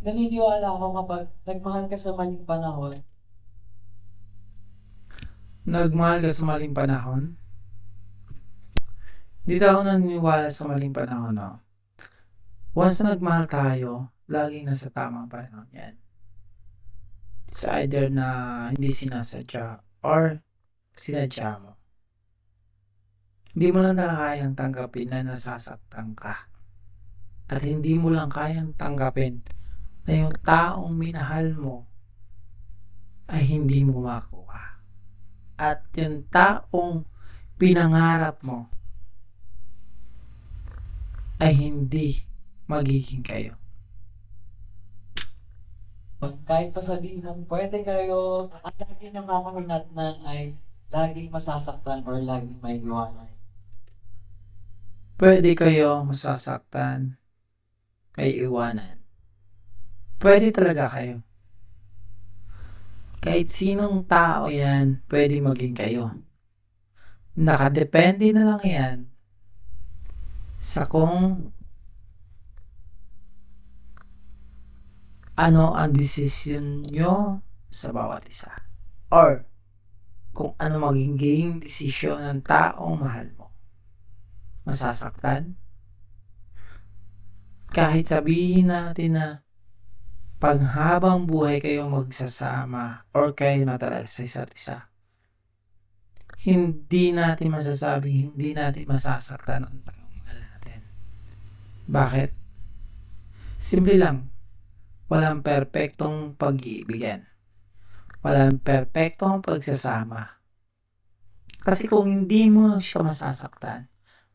naniniwala ako kapag nagmahal ka sa maling panahon. Nagmahal ka sa maling panahon? Dito ako naniniwala sa maling panahon, no? Once na nagmahal tayo, laging nasa tamang panahon yan. It's either na hindi sinasadya or sinadya mo. Hindi mo lang nakakayang tanggapin na nasasaktan ka. At hindi mo lang kayang tanggapin na yung taong minahal mo ay hindi mo makuha. At yung taong pinangarap mo ay hindi magiging kayo. Kahit pa sabihin mo, pwede kayo, ang lagi niyong kakahinat na ay laging masasaktan or laging may iwanan. Pwede kayo masasaktan, may iwanan. Pwede talaga kayo. Kahit sinong tao yan, pwede maging kayo. Nakadepende na lang yan sa kung ano ang desisyon nyo sa bawat isa. Or kung ano magiging desisyon ng taong mahal mo. Masasaktan? Kahit sabihin natin na paghabang buhay kayong magsasama or kayo na talaga sa isa't isa, hindi natin masasabing hindi natin masasaktan ang taong mahal natin. Bakit? Simple lang. Walang perpektong pag-iibigan. Walang perpektong pagsasama. Kasi kung hindi mo siya masasaktan,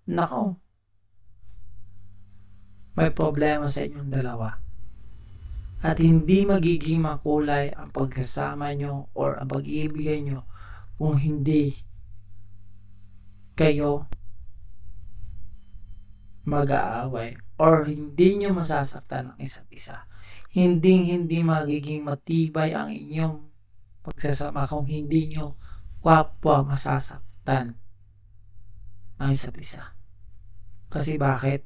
nako, may problema sa inyong dalawa. At hindi magiging makulay ang pagsasama nyo or ang pag-iibigan nyo kung hindi kayo mag-aaway or hindi nyo masasaktan ang isa't isa. Hindi magiging matibay ang inyong pagsasama kung hindi nyo kapwa masasaktan ang isa't isa. Kasi bakit?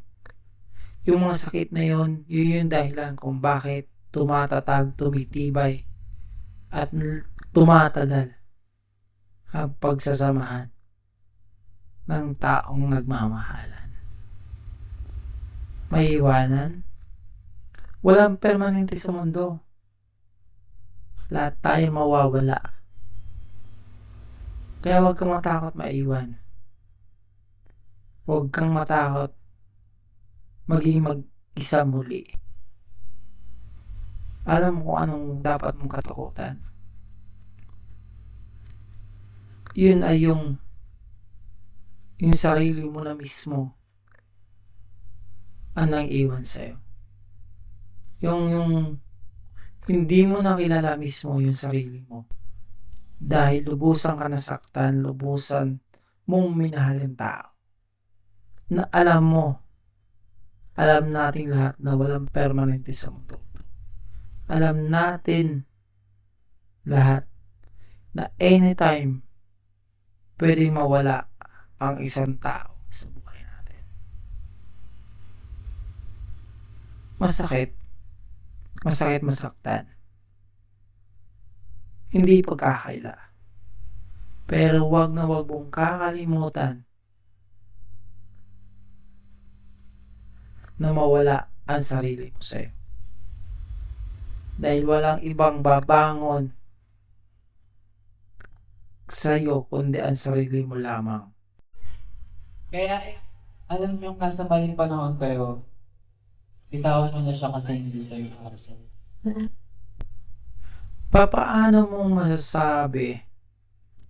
Yung mga sakit na yun, yun yung dahilan kung bakit tumatatag, tumitibay at tumatagal ang pagsasamahan ng taong nagmamahalan. May iwanan? Walang permanente sa mundo. Lahat tayo mawawala. Kaya huwag kang matakot maiwan. Huwag kang matakot maging mag-isa muli. Alam mo kung anong dapat mong katakutan. Yun ay yung sarili mo na mismo ang nang-iwan sa'yo. Yung hindi mo nakilala mismo yung sarili mo. Dahil lubusan ka nasaktan, lubusan mong minahal yung tao. Na alam natin lahat na walang permanente sa mundo. Alam natin lahat na anytime pwedeng mawala ang isang tao sa buhay natin. Masakit masaktan. Hindi pagkakaila. Pero wag na wag mong kakalimutan na mawala ang sarili mo sa'yo. Dahil walang ibang babangon sa'yo kundi ang sarili mo lamang. Kaya, alam niyong nasa maling panahon kayo, bitawan mo na siya kasi hindi siya yung para sa'yo. Paano mong masasabi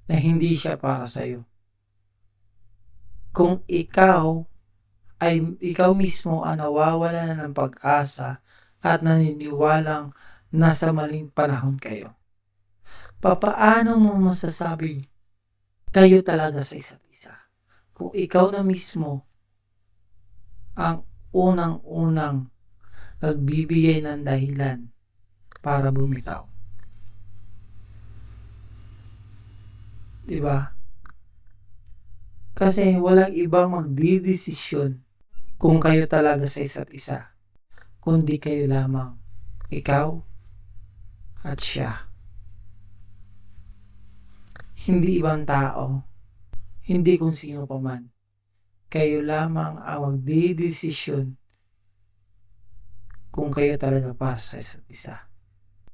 na hindi siya para sa'yo? Kung ikaw mismo ang nawawala na ng pag-asa at naniniwalang nasa maling panahon kayo. Paano mo masasabi kayo talaga sa isa't isa? Kung ikaw na mismo ang unang-unang nagbibigay ng dahilan para bumitaw. Diba? Kasi walang ibang magdidesisyon kung kayo talaga sa isa't isa, kundi kayo lamang. ikaw at siya. Hindi ibang tao, hindi kung sino pa man. Kayo lamang ang magdidesisyon kung kayo talaga para sa isa't isa.